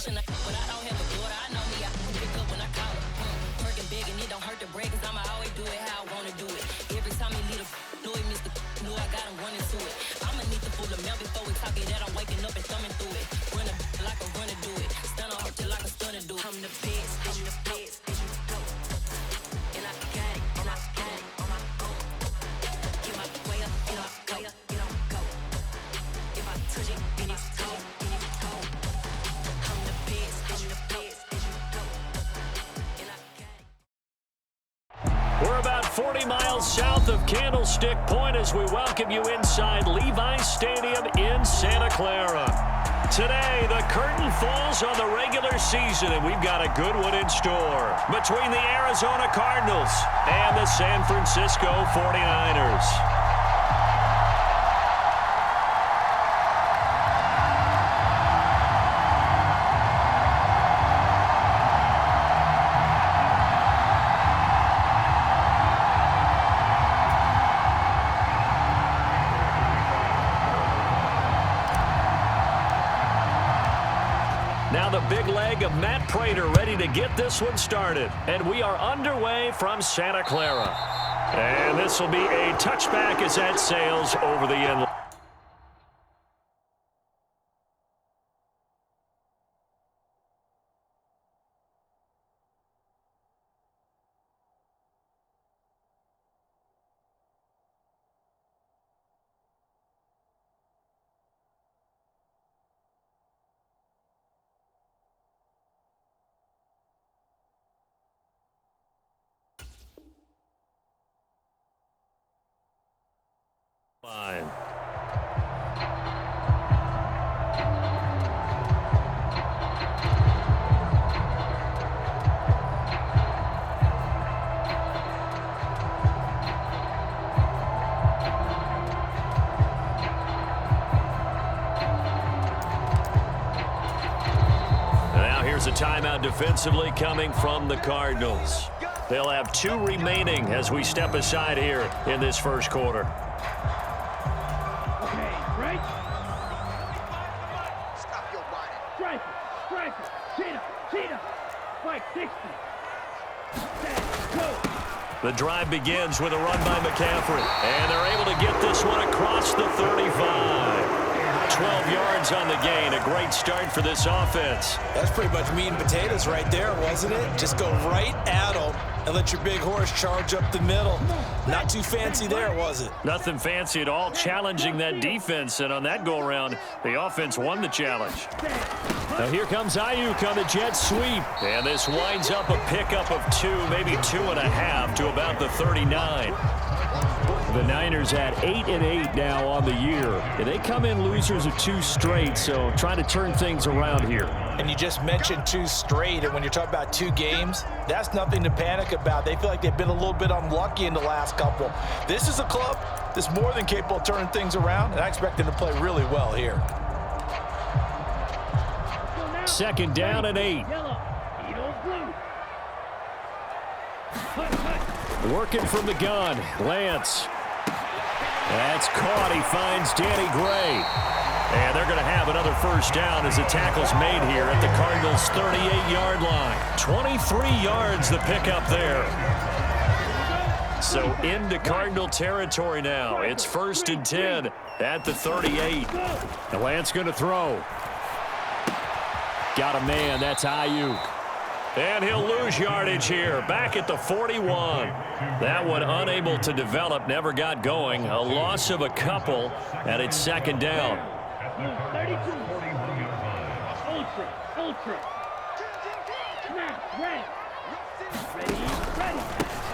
When I don't have a daughter, I know me, I can pick up when I call her. Working big and it don't hurt to break, cause I'ma always do it how I wanna do it. Every time he leave the know he missed the know I got him running to it. I'ma need the full of milk before we talk it that I'm waking up and thumbing through it. Run a like a runner do it. Stun on her till like a stunner do it. I'm the best, and you go. And I got it, and I got it on my own. Get my way up, and I go, it don't go. If I touch it, then it's cold, then it's cold. I'm the best, and you go. And I got it. We're about 40 miles south of Candlestick Point as we welcome you inside Levi's Stadium in Santa Clara. Today, the curtain falls on the regular season, and we've got a good one in store between the Arizona Cardinals and the San Francisco 49ers. Now the big leg of Matt Prater ready to get this one started. And we are underway from Santa Clara. And this will be a touchback as that sails over the end. Fine. Now here's a timeout defensively coming from the Cardinals. They'll have 2 remaining as we step aside here in this first quarter. The drive begins with a run by McCaffrey, and they're able to get this one across the 35. 12 yards on the gain, a great start for this offense. That's pretty much meat and potatoes right there, wasn't it? Just go right at them and let your big horse charge up the middle. Not too fancy there, was it? Nothing fancy at all, challenging that defense, and on that go-around, the offense won the challenge. Now here comes Ayuk on the jet sweep, and this winds up a pickup of 2, maybe 2.5 to about the 39. The Niners at 8-8 now on the year. And they come in losers of 2 straight, so trying to turn things around here. And you just mentioned 2 straight, and when you're talking about 2 games, that's nothing to panic about. They feel like they've been a little bit unlucky in the last couple. This is a club that's more than capable of turning things around, and I expect them to play really well here. Second down and 8. Working from the gun, Lance. That's caught. He finds Danny Gray. And they're going to have another first down as the tackle's made here at the Cardinals' 38-yard line. 23 yards the pickup there. So into Cardinal territory now. It's 1st and 10 at the 38. And Lance going to throw. Got a man. That's Ayuk. And he'll lose yardage here, back at the 41. That one unable to develop, never got going. A loss of a couple, and it's 2nd down. 32. Ultra. Snap, ready.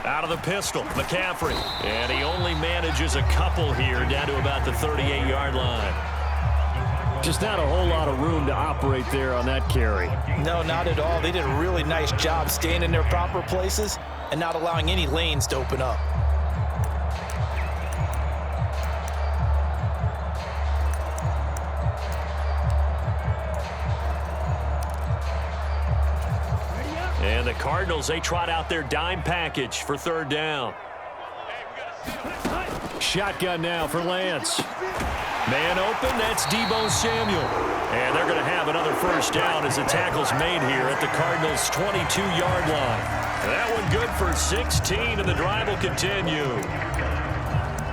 Out of the pistol, McCaffrey. And he only manages a couple here, down to about the 38-yard line. Just not a whole lot of room to operate there on that carry. No, not at all. They did a really nice job staying in their proper places and not allowing any lanes to open up. And the Cardinals, they trot out their dime package for 3rd down. Shotgun now for Lance. Man open, that's Deebo Samuel. And they're going to have another first down as the tackle's made here at the Cardinals' 22-yard line. And that one good for 16, and the drive will continue.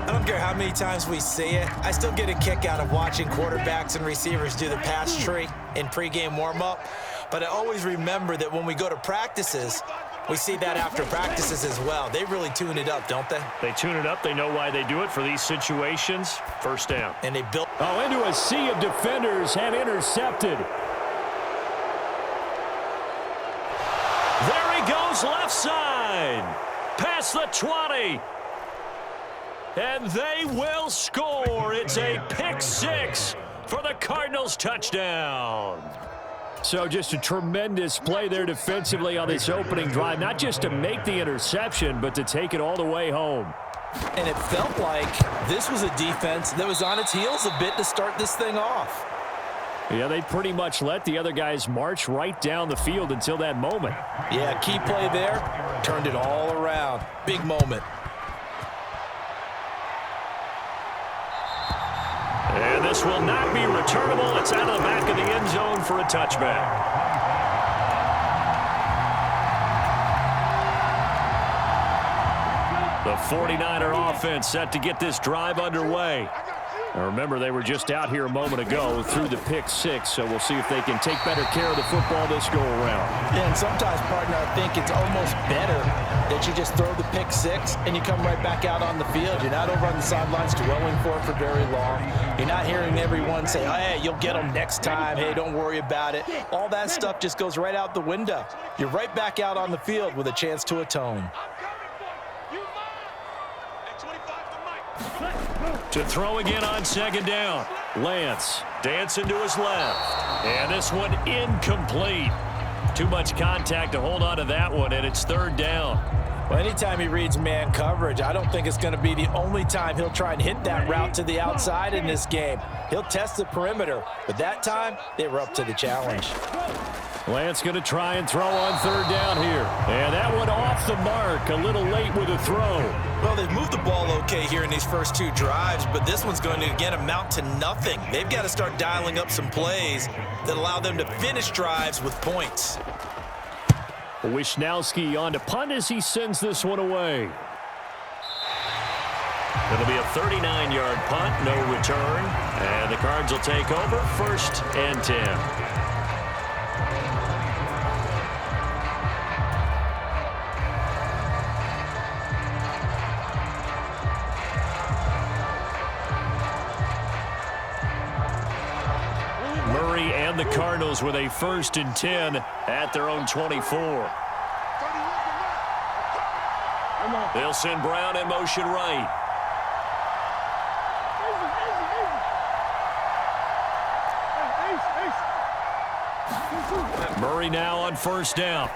I don't care how many times we see it. I still get a kick out of watching quarterbacks and receivers do the pass tree in pregame warm-up. But I always remember that when we go to practices, we see that after practices as well. They really tune it up, don't they? They tune it up. They know why they do it for these situations. First down. And they built... Oh, into a sea of defenders and intercepted. There he goes, left side. Past the 20. And they will score. It's a pick six for the Cardinals touchdown. So just a tremendous play there defensively on this opening drive. Not just to make the interception, but to take it all the way home. And it felt like this was a defense that was on its heels a bit to start this thing off. Yeah, they pretty much let the other guys march right down the field until that moment. Yeah, key play there. Turned it all around. Big moment. And this will not be returnable. It's out of the back of the end zone for a touchback. The 49er offense set to get this drive underway. Now remember, they were just out here a moment ago through the pick six, so we'll see if they can take better care of the football this go-around. Yeah, and sometimes, partner, I think it's almost better that you just throw the pick six and you come right back out on the field. You're not over on the sidelines dwelling for it for very long. You're not hearing everyone say, oh, hey, you'll get them next time. Hey, don't worry about it. All that stuff just goes right out the window. You're right back out on the field with a chance to atone. To throw again on second down. Lance dancing to his left. And this one incomplete. Too much contact to hold on to that one, and it's third down. Well, anytime he reads man coverage, I don't think it's going to be the only time he'll try and hit that route to the outside in this game. He'll test the perimeter, but that time they were up to the challenge. Lance going to try and throw on third down here. And that one off the mark, a little late with a throw. Well, they've moved the ball okay here in these first two drives, but this one's going to, again, amount to nothing. They've got to start dialing up some plays that allow them to finish drives with points. Wishnowski on to punt as he sends this one away. It'll be a 39-yard punt, no return. And the Cards will take over, 1st and 10. Murray and the Cardinals with a 1st and 10 at their own 24. They'll send Brown in motion right. Murray now on 1st down.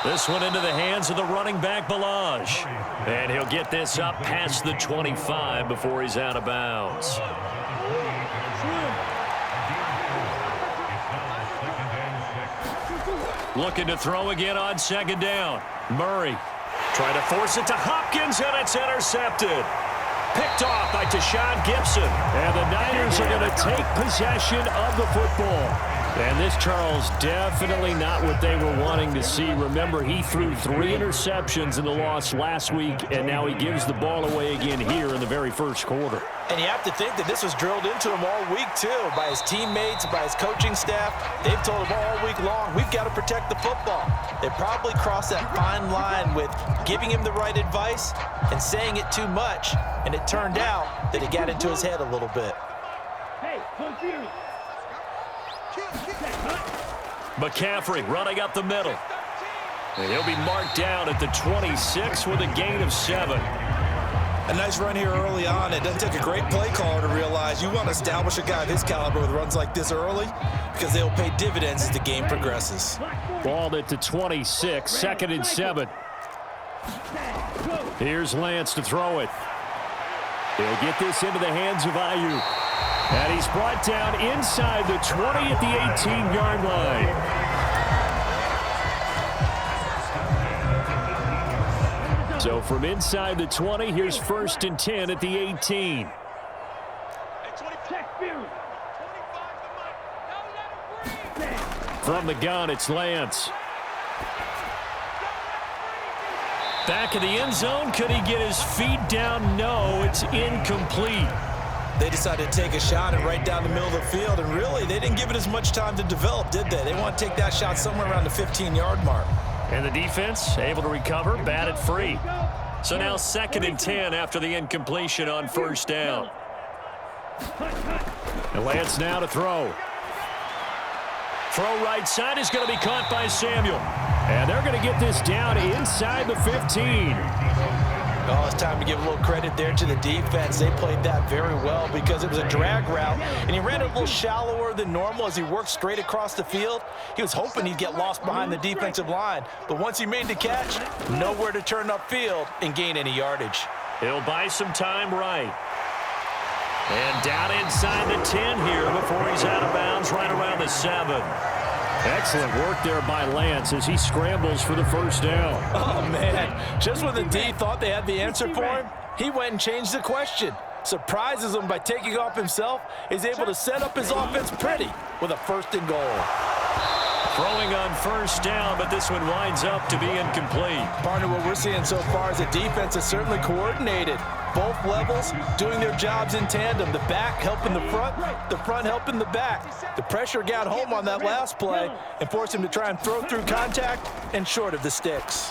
This one into the hands of the running back, Balaj. And he'll get this up past the 25 before he's out of bounds. Looking to throw again on 2nd down. Murray trying to force it to Hopkins, and it's intercepted. Picked off by Tashawn Gibson. And the Niners are going to take possession of the football. And this, Charles, definitely not what they were wanting to see. Remember, he threw 3 interceptions in the loss last week, and now he gives the ball away again here in the very first quarter. And you have to think that this was drilled into him all week, too, by his teammates, by his coaching staff. They've told him all week long, we've got to protect the football. They probably crossed that fine line with giving him the right advice and saying it too much, and it turned out that it got into his head a little bit. Hey, confused. McCaffrey running up the middle. And he'll be marked down at the 26 with a gain of 7. A nice run here early on. It doesn't take a great play caller to realize you want to establish a guy of his caliber with runs like this early because they'll pay dividends as the game progresses. Ball at the 26, 2nd and 7. Here's Lance to throw it. He'll get this into the hands of Ayuk. And he's brought down inside the 20 at the 18-yard line. So from inside the 20, here's 1st and 10 at the 18. From the gun, it's Lance. Back in the end zone. Could he get his feet down? No, it's incomplete. They decided to take a shot and right down the middle of the field, and really, they didn't give it as much time to develop, did they? They want to take that shot somewhere around the 15-yard mark. And the defense able to recover, batted free. So now 2nd and 10 after the incompletion on 1st down. And Lance now to throw. Throw right side is going to be caught by Samuel. And they're going to get this down inside the 15. Oh, it's time to give a little credit there to the defense. They played that very well because it was a drag route, and he ran it a little shallower than normal as he worked straight across the field. He was hoping he'd get lost behind the defensive line, but once he made the catch, nowhere to turn upfield and gain any yardage. He'll buy some time right. And down inside the 10 here before he's out of bounds right around the 7. Excellent work there by Lance as he scrambles for the 1st down. Oh, man. Just when the D thought they had the answer for him, he went and changed the question. Surprises him by taking off himself. He's able to set up his offense pretty with a 1st and goal. Throwing on 1st down, but this one winds up to be incomplete. Partner, what we're seeing so far is the defense is certainly coordinated. Both levels doing their jobs in tandem. The back helping the front helping the back. The pressure got home on that last play and forced him to try and throw through contact and short of the sticks.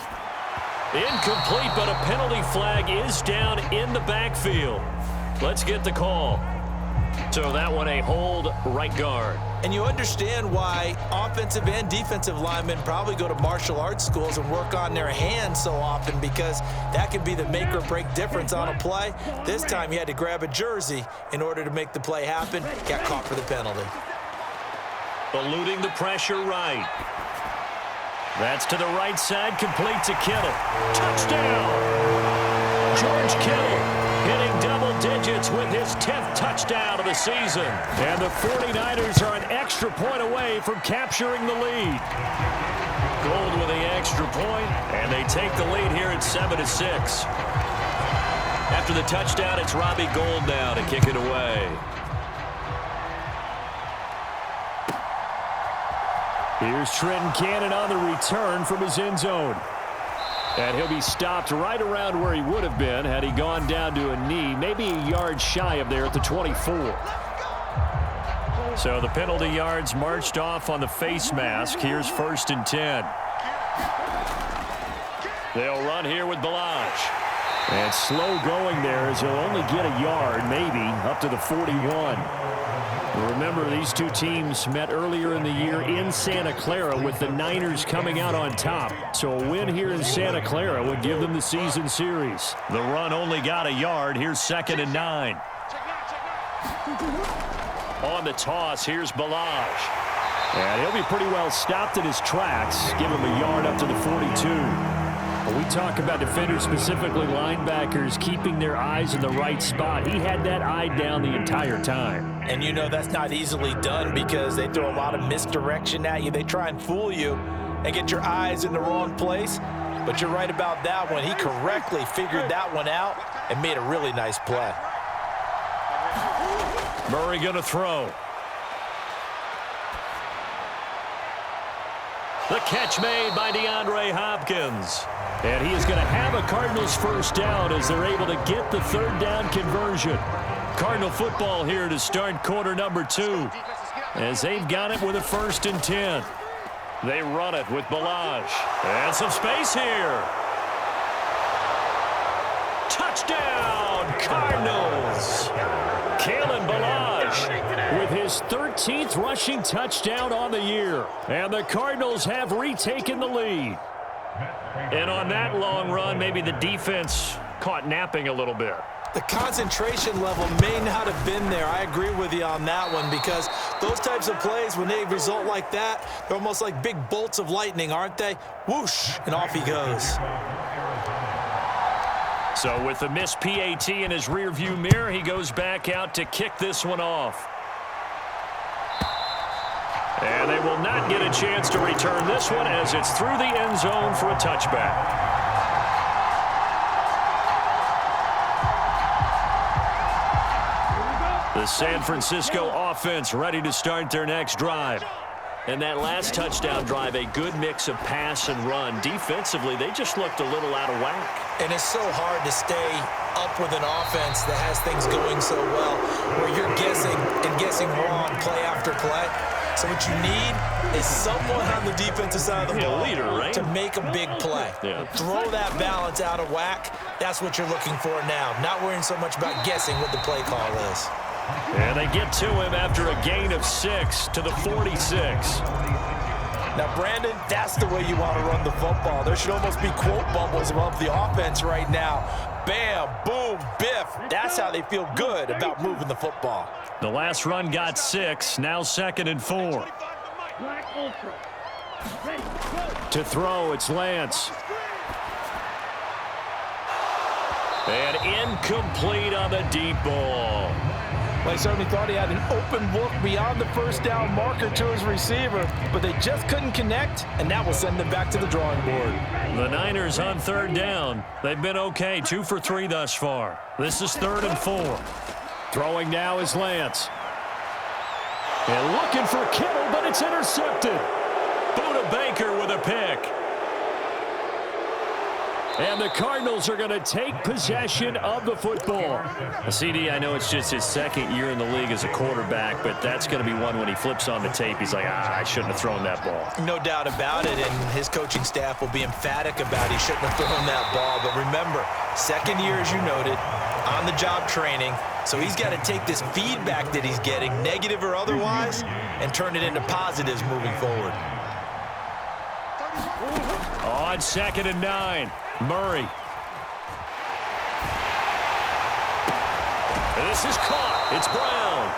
Incomplete, but a penalty flag is down in the backfield. Let's get the call. So that one a hold, right guard. And you understand why offensive and defensive linemen probably go to martial arts schools and work on their hands so often, because that can be the make or break difference on a play. This time he had to grab a jersey in order to make the play happen. Got caught for the penalty. Eluding the pressure right. That's to the right side, complete to Kittle. Touchdown! George Kittle hitting double digits with his 10th touchdown of the season. And the 49ers are an extra point away from capturing the lead. Gold with the extra point, and they take the lead here at 7-6. After the touchdown, it's Robbie Gould now to kick it away. Here's Trenton Cannon on the return from his end zone. And he'll be stopped right around where he would have been had he gone down to a knee, maybe a yard shy of there at the 24. So the penalty yards marched off on the face mask. Here's 1st and 10. They'll run here with Balaj. And slow going there as he'll only get a yard, maybe, up to the 41. Remember, these two teams met earlier in the year in Santa Clara with the Niners coming out on top. So a win here in Santa Clara would give them the season series. The run only got a yard. Here's 2nd and 9. On the toss, here's Balaj. And he'll be pretty well stopped in his tracks. Give him a yard up to the 42. When we talk about defenders, specifically linebackers, keeping their eyes in the right spot, he had that eye down the entire time. And you know that's not easily done because they throw a lot of misdirection at you. They try and fool you and get your eyes in the wrong place. But you're right about that one. He correctly figured that one out and made a really nice play. Murray going to throw. The catch made by DeAndre Hopkins. And he is going to have a Cardinals 1st down as they're able to get the 3rd down conversion. Cardinal football here to start quarter number 2 as they've got it with a 1st and 10. They run it with Balaj. And some space here. Touchdown, Cardinals. Kalen Balaj with his 13th rushing touchdown on the year. And the Cardinals have retaken the lead. And on that long run, maybe the defense caught napping a little bit. The concentration level may not have been there. I agree with you on that one because those types of plays, when they result like that, they're almost like big bolts of lightning, aren't they? Whoosh, and off he goes. So with the missed PAT in his rearview mirror, he goes back out to kick this one off. And they will not get a chance to return this one as it's through the end zone for a touchback. The San Francisco offense ready to start their next drive. And that last touchdown drive, a good mix of pass and run. Defensively, they just looked a little out of whack. And it's so hard to stay up with an offense that has things going so well, where you're guessing and guessing wrong play after play. So what you need is someone on the defensive side of the ball leader, right? to make a big play. Yeah. Throw that balance out of whack. That's what you're looking for now. Not worrying so much about guessing what the play call is. And they get to him after a gain of 6 to the 46. Now, Brandon, that's the way you want to run the football. There should almost be quote bubbles above the offense right now. Bam, boom, biff. That's how they feel good about moving the football. The last run got 6, now 2nd and 4. Black Ultra. Ready, go. To throw, it's Lance. And incomplete on the deep ball. Well, he certainly thought he had an open look beyond the first down marker to his receiver, but they just couldn't connect, and that will send them back to the drawing board. The Niners on 3rd down. They've been okay, 2 for 3 thus far. This is 3rd and 4. Throwing now is Lance. And looking for Kittle, but it's intercepted. Buda Baker with a pick. And the Cardinals are going to take possession of the football. CD, I know it's just his 2nd year in the league as a quarterback, but that's going to be one when he flips on the tape. He's like, I shouldn't have thrown that ball. No doubt about it, and his coaching staff will be emphatic about he shouldn't have thrown that ball. But remember, 2nd year, as you noted, on-the-job training. So he's got to take this feedback that he's getting, negative or otherwise, and turn it into positives moving forward. On 2nd and 9. Murray. And this is caught. It's Brown.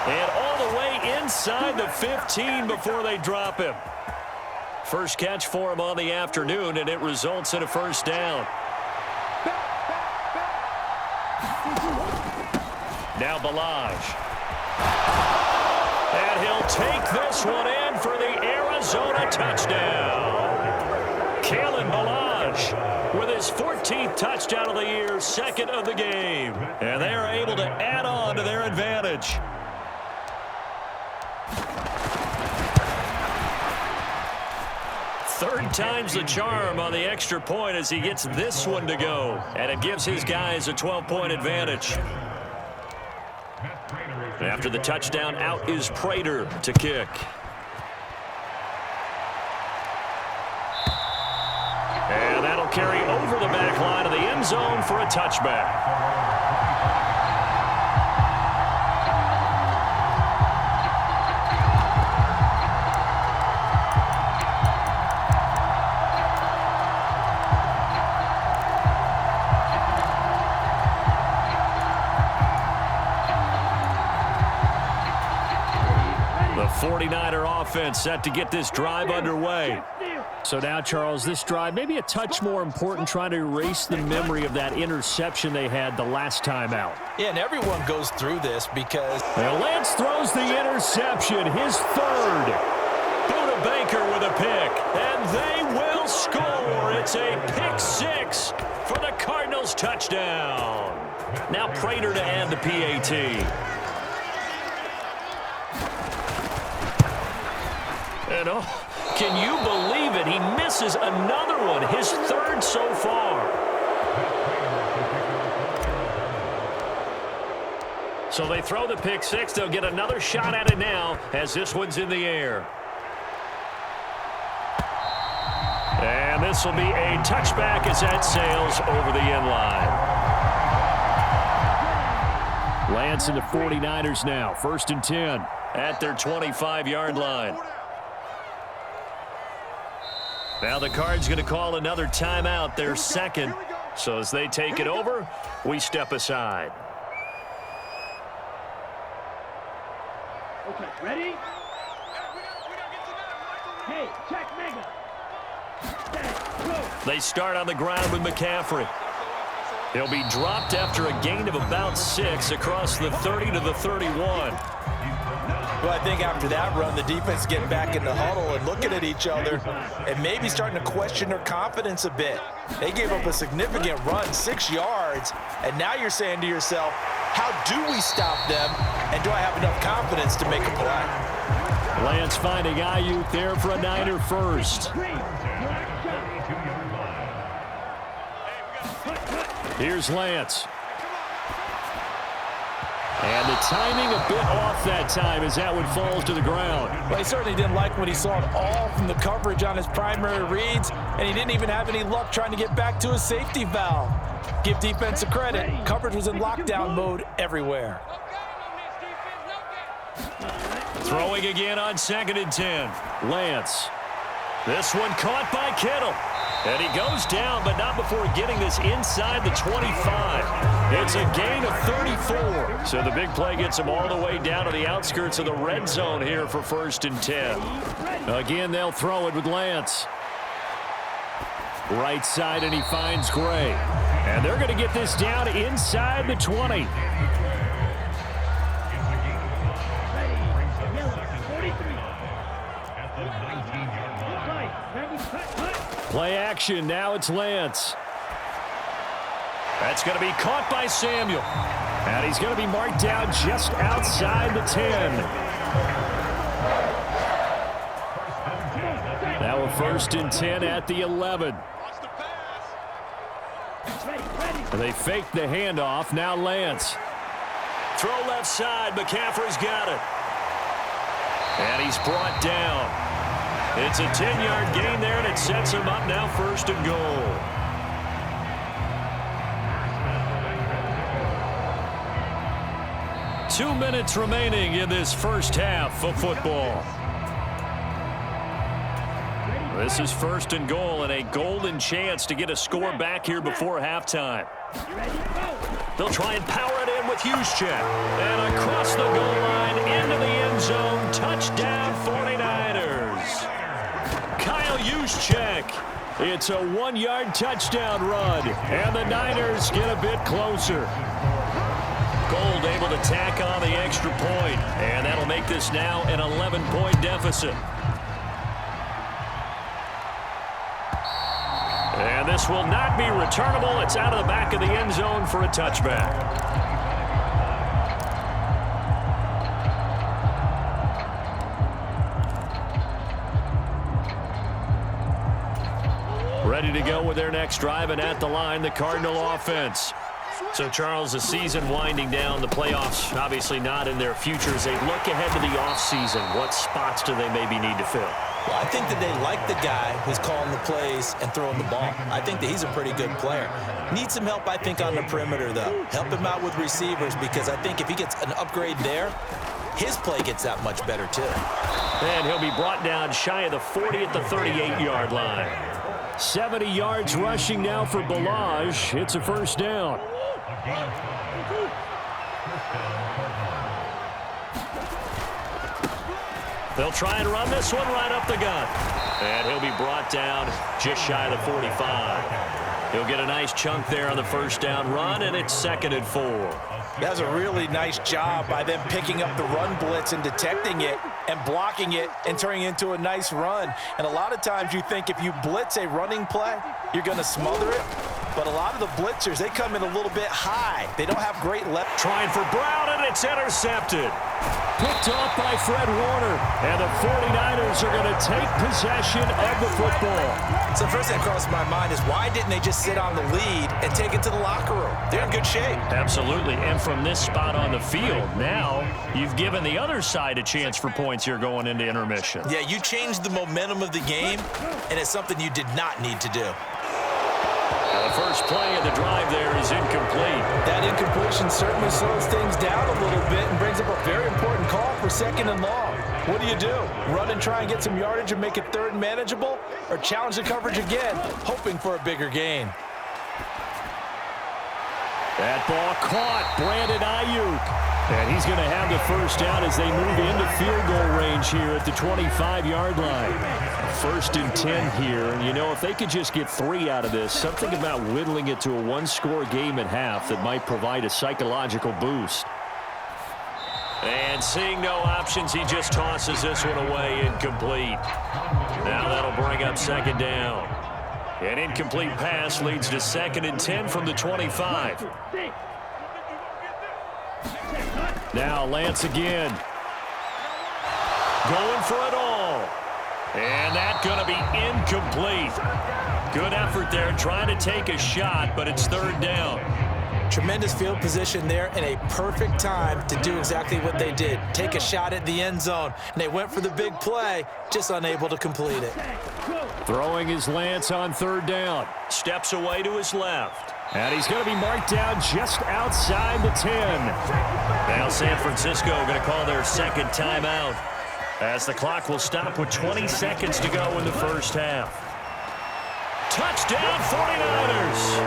And all the way inside the 15 before they drop him. First catch for him on the afternoon, and it results in a 1st down. Now Balaj. And he'll take this one in for the Arizona touchdown. Kalen Balaj with his 14th touchdown of the year, 2nd of the game. And they are able to add on to their advantage. Third time's the charm on the extra point as he gets this one to go. And it gives his guys a 12-point advantage. After the touchdown, out is Prater to kick. And that'll carry over the back line of the end zone for a touchback. The 49er offense set to get this drive underway. So now, Charles, this drive may be a touch more important, trying to erase the memory of that interception they had the last time out. Yeah, and everyone goes through this because... Well, Lance throws the interception, his 3rd. Buda Baker with a pick, and they will score. It's a pick 6 for the Cardinals touchdown. Now Prater to add the PAT. And can you believe it? He misses another one, his 3rd so far. So they throw the pick 6. They'll get another shot at it now as this one's in the air. And this will be a touchback as that sails over the end line. Lance and the 49ers now, 1st and 10 at their 25-yard line. Now the Cards going to call another timeout, their 2nd. So as they take it over, we step aside. Okay, ready? Hey, check Mega. They start on the ground with McCaffrey. He'll be dropped after a gain of about 6 across the 30 to the 31. Well, I think after that run, the defense getting back in the huddle and looking at each other and maybe starting to question their confidence a bit. They gave up a significant run, 6 yards, and now you're saying to yourself, how do we stop them, and do I have enough confidence to make a play? Lance finding Ayuk there for a Niner first. Here's Lance. And the timing a bit off that time as that one falls to the ground. Well, he certainly didn't like what he saw at all from the coverage on his primary reads, and he didn't even have any luck trying to get back to his safety valve. Give defense a credit. Coverage was in lockdown mode everywhere. Throwing again on 2nd and 10. Lance. This one caught by Kittle. And he goes down, but not before getting this inside the 25. It's a gain of 34. So the big play gets him all the way down to the outskirts of the red zone here for 1st and 10. Again, they'll throw it with Lance. Right side, and he finds Gray. And they're going to get this down inside the 20. Play action. Now it's Lance. That's going to be caught by Samuel. And he's going to be marked down just outside the 10. Now a 1st and 10 at the 11. They fake the handoff. Now Lance. Throw left side. McCaffrey's got it. And he's brought down. It's a 10-yard gain there, and it sets him up now 1st and goal. Two minutes remaining in this first half of football. This is 1st and goal and a golden chance to get a score back here before halftime. They'll try and power it in with Juszczyk. And across the goal line into the end zone. Touchdown 49ers. Kyle Juszczyk. It's a 1-yard touchdown run. And the Niners get a bit closer. Gold able to tack on the extra point. And that'll make this now an 11-point deficit. And this will not be returnable. It's out of the back of the end zone for a touchback. Ready to go with their next drive, and at the line, the Cardinal offense. So, Charles, the season winding down, the playoffs obviously not in their future. As they look ahead to the offseason, what spots do they maybe need to fill? Well, I think that they like the guy who's calling the plays and throwing the ball. I think that he's a pretty good player. Needs some help, I think, on the perimeter, though. Help him out with receivers, because I think if he gets an upgrade there, his play gets that much better, too. And he'll be brought down shy of the 40 at the 38-yard line. 70 yards rushing now for Balaj. It's a 1st down. They'll try and run this one right up the gut. And he'll be brought down just shy of the 45. He'll get a nice chunk there on the 1st down run, and it's 2nd and 4. That's a really nice job by them picking up the run blitz and detecting it and blocking it and turning it into a nice run. And a lot of times you think if you blitz a running play, you're going to smother it. But a lot of the blitzers, they come in a little bit high. They don't have great left. Trying for Brown, and it's intercepted. Picked off by Fred Warner. And the 49ers are going to take possession of the football. So the first thing that crossed my mind is, why didn't they just sit on the lead and take it to the locker room? They're in good shape. Absolutely. And from this spot on the field, now you've given the other side a chance for points here going into intermission. Yeah, you changed the momentum of the game, and it's something you did not need to do. The first play of the drive there is incomplete. That incompletion certainly slows things down a little bit and brings up a very important call for 2nd and long. What do? Run and try and get some yardage and make it 3rd and manageable, or challenge the coverage again, hoping for a bigger gain? That ball caught. Brandon Ayuk. And he's going to have the 1st down as they move into field goal range here at the 25-yard line. 1st and 10 here. And, you know, if they could just get 3 out of this, something about whittling it to a 1-score game at half that might provide a psychological boost. And seeing no options, he just tosses this one away, incomplete. Now that'll bring up 2nd down. An incomplete pass leads to 2nd and 10 from the 25. Now Lance again. Going for it all. And that's going to be incomplete. Good effort there trying to take a shot, but it's third down. Tremendous field position there and a perfect time to do exactly what they did. Take a shot at the end zone. And they went for the big play, just unable to complete it. Throwing his Lance on third down. Steps away to his left. And he's going to be marked down just outside the 10. Now San Francisco going to call their second timeout, as the clock will stop with 20 seconds to go in the first half. Touchdown 49ers!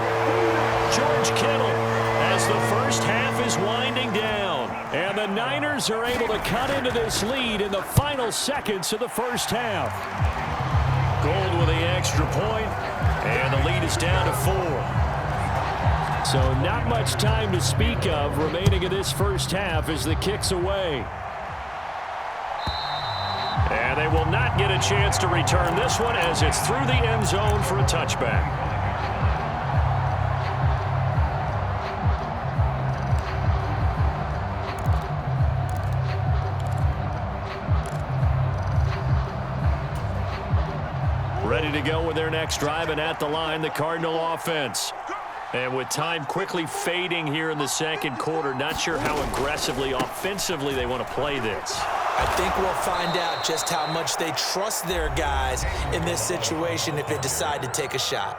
George Kittle, as the first half is winding down. And the Niners are able to cut into this lead in the final seconds of the first half. Gold with the extra point, and the lead is down to 4. So not much time to speak of remaining in this first half as the kick's away. And they will not get a chance to return this one as it's through the end zone for a touchback. Ready to go with their next drive, and at the line, the Cardinal offense. And with time quickly fading here in the second quarter, not sure how aggressively, offensively they want to play this. I think we'll find out just how much they trust their guys in this situation if they decide to take a shot.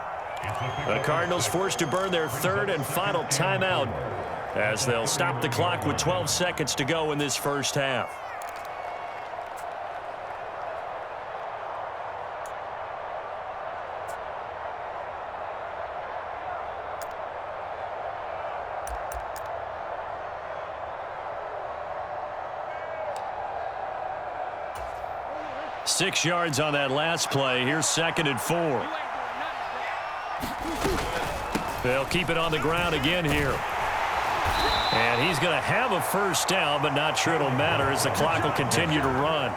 The Cardinals forced to burn their third and final timeout as they'll stop the clock with 12 seconds to go in this first half. Six yards on that last play. Here's 2nd and 4. They'll keep it on the ground again here. And he's going to have a first down, but not sure it'll matter as the clock will continue to run.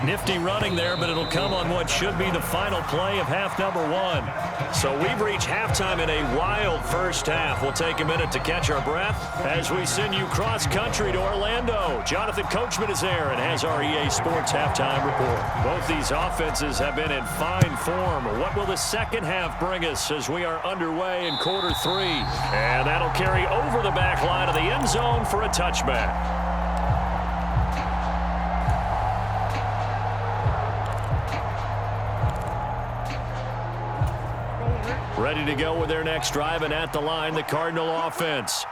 Nifty running there, but it'll come on what should be the final play of half number 1. So we've reached halftime in a wild first half. We'll take a minute to catch our breath as we send you cross-country to Orlando. Jonathan Coachman is there and has our EA Sports halftime report. Both these offenses have been in fine form. What will the second half bring us as we are underway in quarter 3? And that'll carry over the back line of the end zone for a touchback. Ready to go with their next drive, and at the line, the Cardinal offense.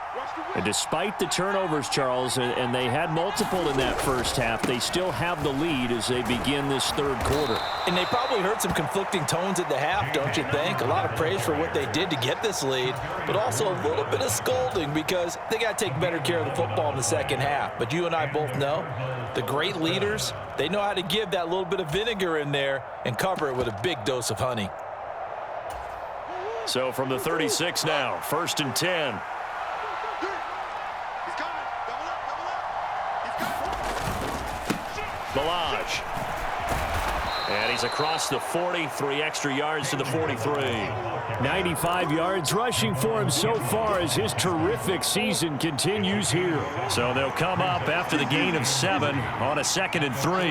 And despite the turnovers, Charles, and they had multiple in that first half, they still have the lead as they begin this third quarter. And they probably heard some conflicting tones at the half, don't you think? A lot of praise for what they did to get this lead, but also a little bit of scolding because they got to take better care of the football in the second half. But you and I both know the great leaders, they know how to give that little bit of vinegar in there and cover it with a big dose of honey. So from the 36 now, 1st and 10. Balaj. And he's across the 40, 3 extra yards to the 43. 95 yards rushing for him so far as his terrific season continues here. So they'll come up after the gain of 7 on a 2nd and 3.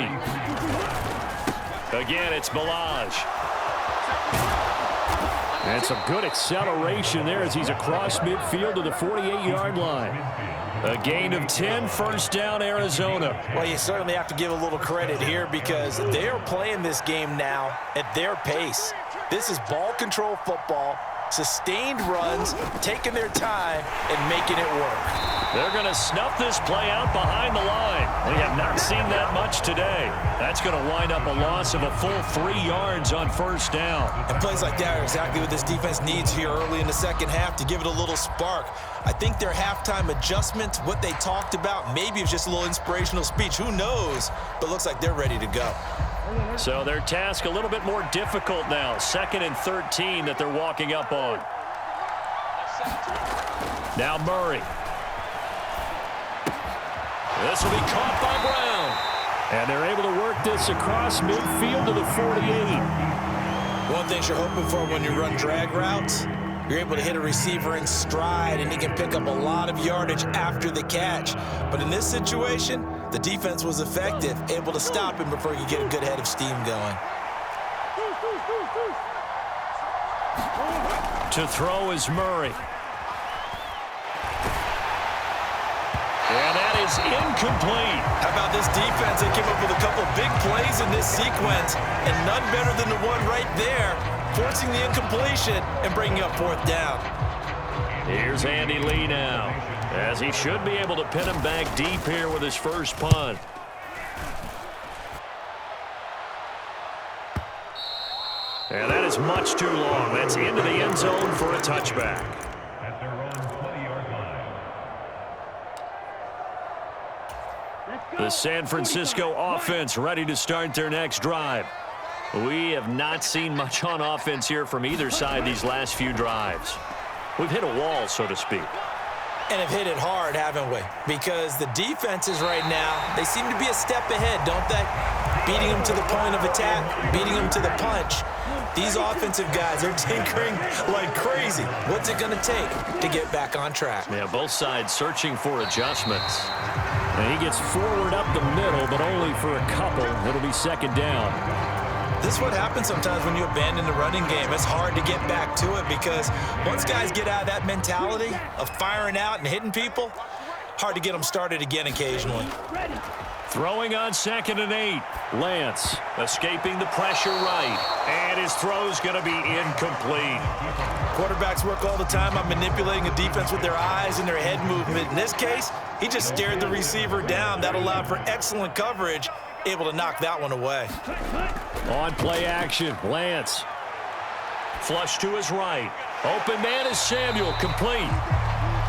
Again, it's Balaj. And some good acceleration there as he's across midfield to the 48-yard line. A gain of 10, first down, Arizona. Well, you certainly have to give a little credit here because they are playing this game now at their pace. This is ball control football, sustained runs, taking their time and making it work. They're going to snuff this play out behind the line. We have not seen that much today. That's going to wind up a loss of a full 3 yards on first down. And plays like that are exactly what this defense needs here early in the second half to give it a little spark. I think their halftime adjustment, what they talked about, maybe it's just a little inspirational speech. Who knows? But looks like they're ready to go. So their task a little bit more difficult now. 2nd and 13 that they're walking up on. Now Murray. This will be caught by Brown. And they're able to work this across midfield to the 48. One thing you're hoping for when you run drag routes, you're able to hit a receiver in stride and he can pick up a lot of yardage after the catch. But in this situation, The defense was effective, able to stop him before he could get a good head of steam going. To throw is Murray. And that is incomplete. How about this defense? They came up with a couple of big plays in this sequence, and none better than the one right there, forcing the incompletion and bringing up 4th down. Here's Andy Lee now, as he should be able to pin him back deep here with his first punt. And that is much too long. That's into the end zone for a touchback. The San Francisco offense ready to start their next drive. We have not seen much on offense here from either side these last few drives. We've hit a wall, so to speak. And have hit it hard, haven't we? Because the defenses right now, they seem to be a step ahead, don't they? Beating them to the point of attack, beating them to the punch. These offensive guys are tinkering like crazy. What's it going to take to get back on track? Yeah, both sides searching for adjustments. And he gets forward up the middle, but only for a couple. It'll be 2nd down. This is what happens sometimes when you abandon the running game. It's hard to get back to it because once guys get out of that mentality of firing out and hitting people, hard to get them started again occasionally. Throwing on 2nd and 8. Lance escaping the pressure right. And his throw's going to be incomplete. Quarterbacks work all the time on manipulating a defense with their eyes and their head movement. In this case, he just stared the receiver down. That allowed for excellent coverage, able to knock that one away. On play action, Lance. Flush to his right. Open man is Samuel, complete.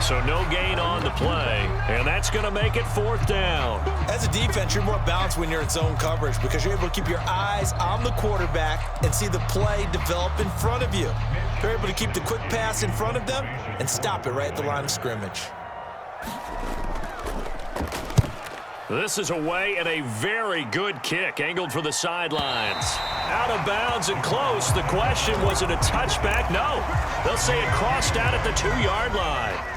So no gain on the play, and that's going to make it 4th down. As a defense, you're more balanced when you're in zone coverage because you're able to keep your eyes on the quarterback and see the play develop in front of you. You're able to keep the quick pass in front of them and stop it right at the line of scrimmage. This is away and a very good kick, angled for the sidelines. Out of bounds and close. The question, was it a touchback? No. They'll say it crossed out at the 2-yard line.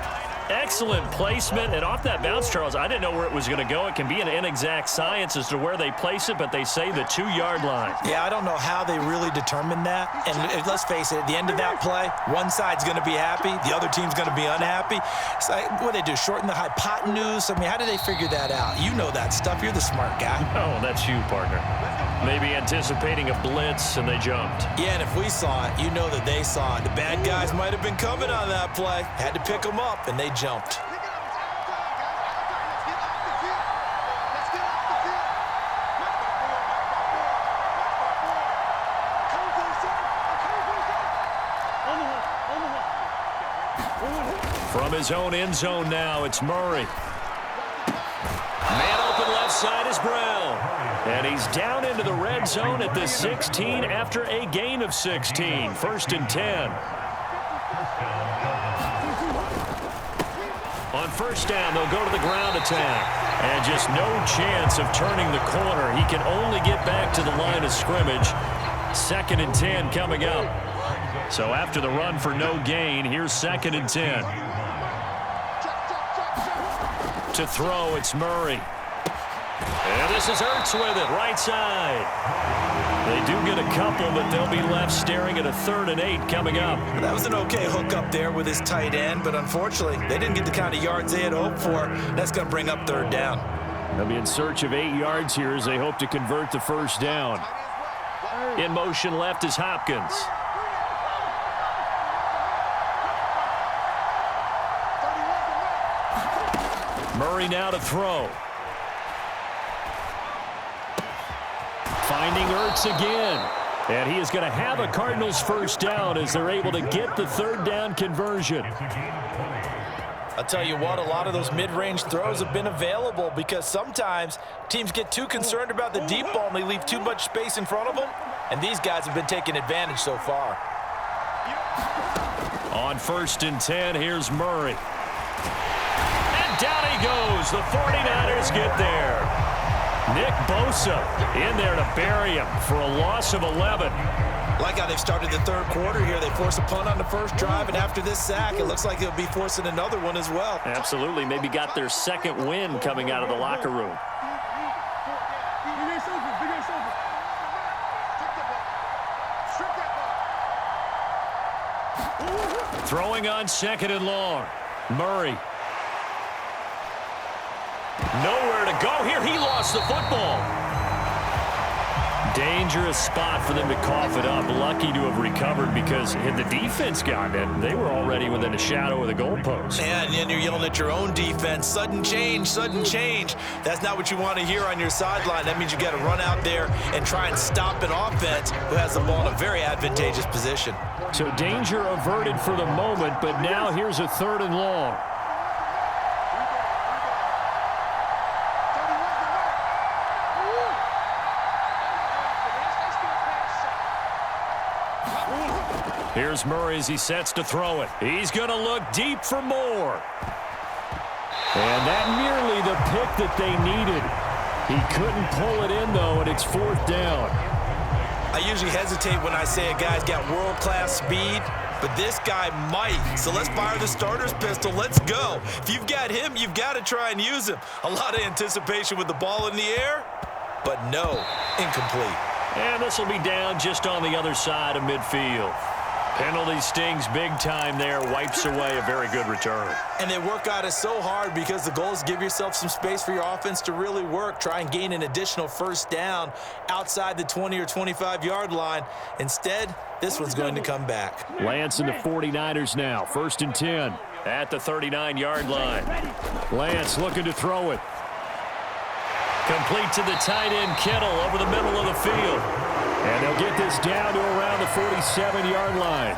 Excellent placement, and off that bounce, Charles, I didn't know where it was going to go. It can be an inexact science as to where they place it, but they say the 2-yard line. Yeah, I don't know how they really determined that. And let's face it, at the end of that play, one side's going to be happy, the other team's going to be unhappy. It's like, what do they do, shorten the hypotenuse? I mean, how do they figure that out? You know that stuff. You're the smart guy. Oh, that's you, partner. Maybe anticipating a blitz, and they jumped. Yeah, and if we saw it, you know that they saw it. The bad guys might have been coming on that play. Had to pick them up, and they jumped. From his own end zone now, it's Murray. Man open left side is Brown. And he's down into the red zone at the 16 after a gain of 16. 1st and 10. On 1st down, they'll go to the ground attack. And just no chance of turning the corner. He can only get back to the line of scrimmage. 2nd and 10 coming up. So after the run for no gain, here's 2nd and 10. To throw, it's Murray. And this is Ertz with it, right side. They do get a couple, but they'll be left staring at a 3rd and 8 coming up. That was an okay hook up there with his tight end, but unfortunately, they didn't get the kind of yards they had hoped for. That's going to bring up 3rd down. They'll be in search of 8 yards here as they hope to convert the 1st down. In motion left is Hopkins. Murray now to throw. Finding Ertz again. And he is going to have a Cardinals 1st down as they're able to get the 3rd down conversion. I'll tell you what, a lot of those mid-range throws have been available because sometimes teams get too concerned about the deep ball and they leave too much space in front of them. And these guys have been taking advantage so far. On 1st and 10, here's Murray. And down he goes. The 49ers get there. Nick Bosa in there to bury him for a loss of 11. Like how they've started the 3rd quarter here. They force a punt on the 1st drive, and after this sack, it looks like they'll be forcing another one as well. Absolutely. Maybe got their 2nd win coming out of the locker room. Throwing on 2nd and long. Murray. Nowhere to go here. He lost the football. Dangerous spot for them to cough it up. Lucky to have recovered because had the defense gotten it, they were already within a shadow of the goalpost. And then you're yelling at your own defense. Sudden change, sudden change. That's not what you want to hear on your sideline. That means you got to run out there and try and stop an offense who has the ball in a very advantageous position. So danger averted for the moment, but now here's a 3rd and long. Here's Murray as he sets to throw it. He's going to look deep for more. And that nearly the pick that they needed. He couldn't pull it in, though, and it's 4th down. I usually hesitate when I say a guy's got world-class speed, but this guy might. So let's fire the starter's pistol. Let's go. If you've got him, you've got to try and use him. A lot of anticipation with the ball in the air, but no, incomplete. And this will be down just on the other side of midfield. Penalty stings big time there, wipes away a very good return. And they work out it so hard because the goal is give yourself some space for your offense to really work. Try and gain an additional 1st down outside the 20 or 25-yard line. Instead, this one's going to come back. Lance and the 49ers now, 1st and 10 at the 39-yard line. Lance looking to throw it. Complete to the tight end, Kittle, over the middle of the field. And they'll get this down to around the 47-yard line.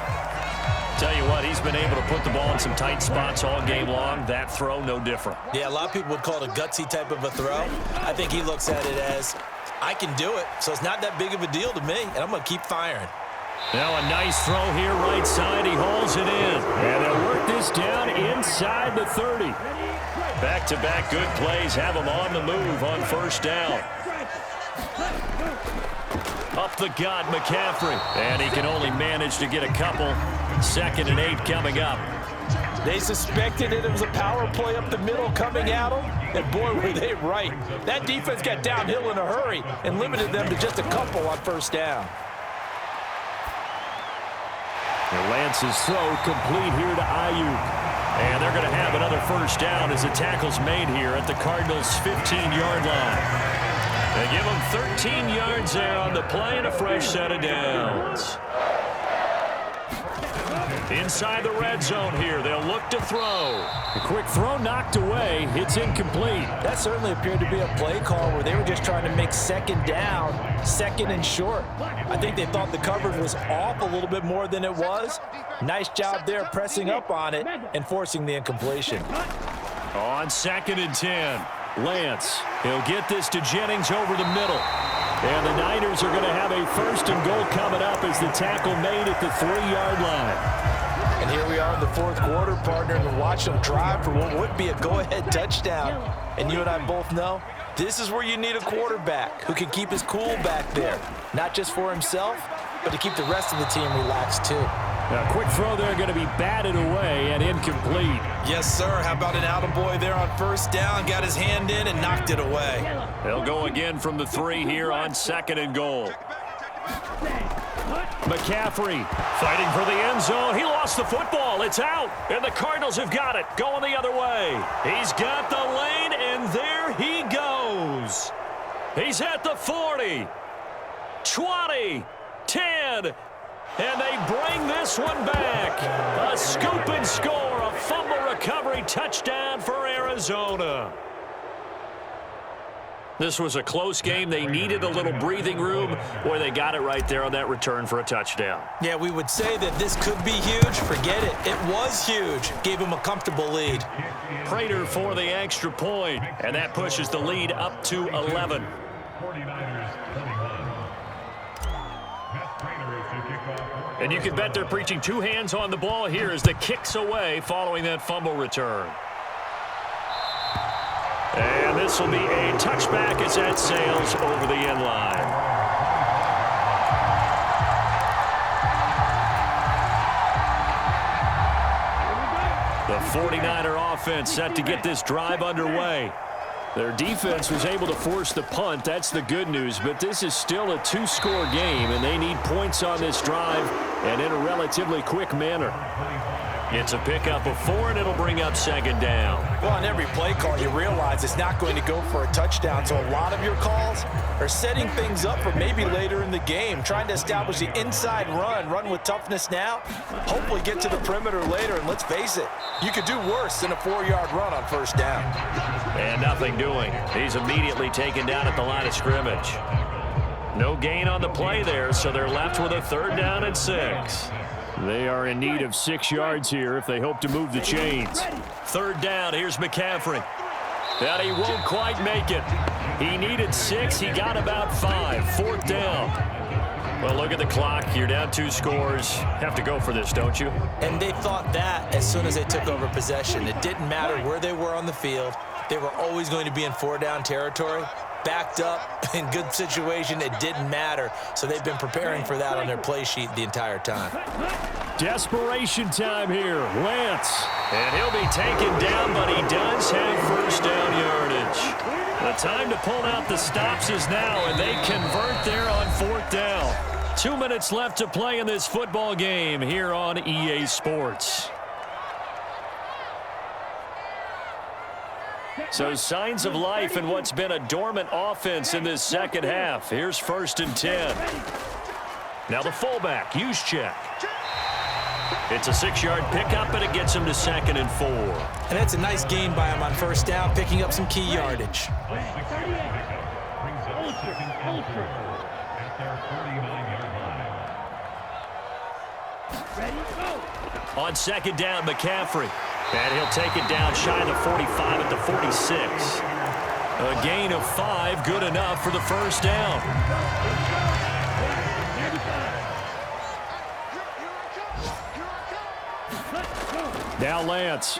Tell you what, he's been able to put the ball in some tight spots all game long. That throw, no different. Yeah, a lot of people would call it a gutsy type of a throw. I think he looks at it as, I can do it, so it's not that big of a deal to me, and I'm going to keep firing. Now a nice throw here right side. He hauls it in. And they'll work this down inside the 30. Back-to-back good plays have him on the move on 1st down. Up the gut, McCaffrey. And he can only manage to get a couple. 2nd and 8 coming up. They suspected it was a power play up the middle coming at them, and boy, were they right. That defense got downhill in a hurry and limited them to just a couple on 1st down. And Lance's throw complete here to Ayuk. And they're going to have another 1st down as the tackle's made here at the Cardinals' 15-yard line. They give them 13 yards there on the play and a fresh set of downs. Inside the red zone here, they'll look to throw. A quick throw knocked away. It's incomplete. That certainly appeared to be a play call where they were just trying to make 2nd down, 2nd and short. I think they thought the coverage was off a little bit more than it was. Nice job there pressing up on it and forcing the incompletion. On 2nd and 10. Lance, he'll get this to Jennings over the middle. And the Niners are going to have a 1st and goal coming up as the tackle made at the 3-yard line. And here we are in the 4th quarter, partner, and watch them drive for what would be a go-ahead touchdown. And you and I both know this is where you need a quarterback who can keep his cool back there, not just for himself, but to keep the rest of the team relaxed too. A quick throw there going to be batted away and incomplete. Yes, sir. How about an attaboy there on 1st down? Got his hand in and knocked it away. They'll go again from the 3 here on 2nd and goal. McCaffrey fighting for the end zone. He lost the football. It's out. And the Cardinals have got it. Going the other way. He's got the lane, and there he goes. He's at the 40, 20, 10. And they bring this one back. A scoop and score, a fumble recovery touchdown for Arizona. This was a close game. They needed a little breathing room, or they got it right there on that return for a touchdown. Yeah, we would say that this could be huge. Forget it. It was huge. Gave him a comfortable lead. Prater for the extra point, and that pushes the lead up to 11. And you can bet they're preaching 2 hands on the ball here as the kick's away following that fumble return. And this will be a touchback as that sails over the end line. The 49er offense set to get this drive underway. Their defense was able to force the punt. That's the good news. But this is still a two-score game, and they need points on this drive and in a relatively quick manner. It's a pickup of 4, and it'll bring up second down. Well, on every play call, you realize it's not going to go for a touchdown. So a lot of your calls are setting things up for maybe later in the game, trying to establish the inside run with toughness now, hopefully get to the perimeter later. And let's face it, you could do worse than a 4-yard run on first down. And nothing doing. He's immediately taken down at the line of scrimmage. No gain on the play there, so they're left with a 3rd down and 6. They are in need of 6 yards here if they hope to move the chains. 3rd down, here's McCaffrey. And he won't quite make it. He needed 6, he got about 5. 4th down. Well, look at the clock. You're down 2 scores. Have to go for this, don't you? And they thought that as soon as they took over possession. It didn't matter where they were on the field. They were always going to be in 4-down territory. Backed up, in good situation, it didn't matter. So they've been preparing for that on their play sheet the entire time. Desperation time here. Lance. And he'll be taken down, but he does have first down yardage. The time to pull out the stops is now, and they convert there on 4th down. 2 minutes left to play in this football game here on EA Sports. So signs of life in what's been a dormant offense in this second half. Here's 1st and 10. Now the fullback, Juszczyk. It's a 6-yard pickup, and it gets him to 2nd and 4. And that's a nice gain by him on first down, picking up some key yardage. On 2nd down, McCaffrey. And he'll take it down shy of the 45 at the 46. A gain of 5, good enough for the first down. Now Lance.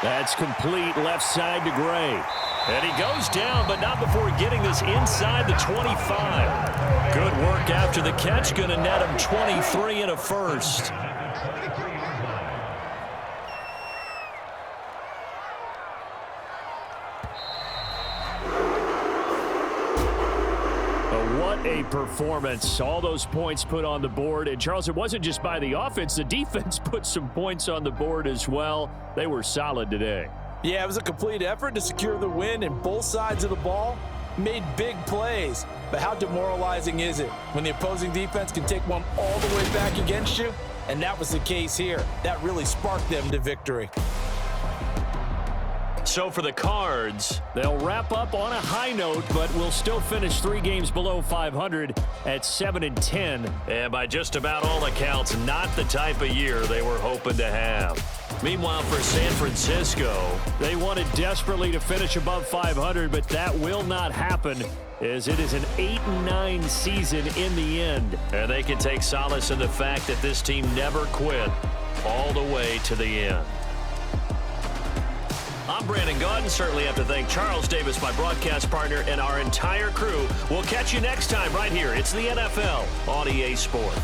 That's complete left side to Gray. And he goes down, but not before getting this inside the 25. Good work after the catch, going to net him 23 and a first. What a performance. All those points put on the board. And, Charles, it wasn't just by the offense. The defense put some points on the board as well. They were solid today. Yeah, it was a complete effort to secure the win, and both sides of the ball made big plays. But how demoralizing is it when the opposing defense can take one all the way back against you? And that was the case here. That really sparked them to victory. So for the Cards, they'll wrap up on a high note, but will still finish 3 games below 500 at 7-10. And by just about all accounts, not the type of year they were hoping to have. Meanwhile, for San Francisco, they wanted desperately to finish above 500, but that will not happen as it is an 8-9 season in the end. And they can take solace in the fact that this team never quit all the way to the end. I'm Brandon Gaudin. Certainly have to thank Charles Davis, my broadcast partner, and our entire crew. We'll catch you next time right here. It's the NFL on EA Sports.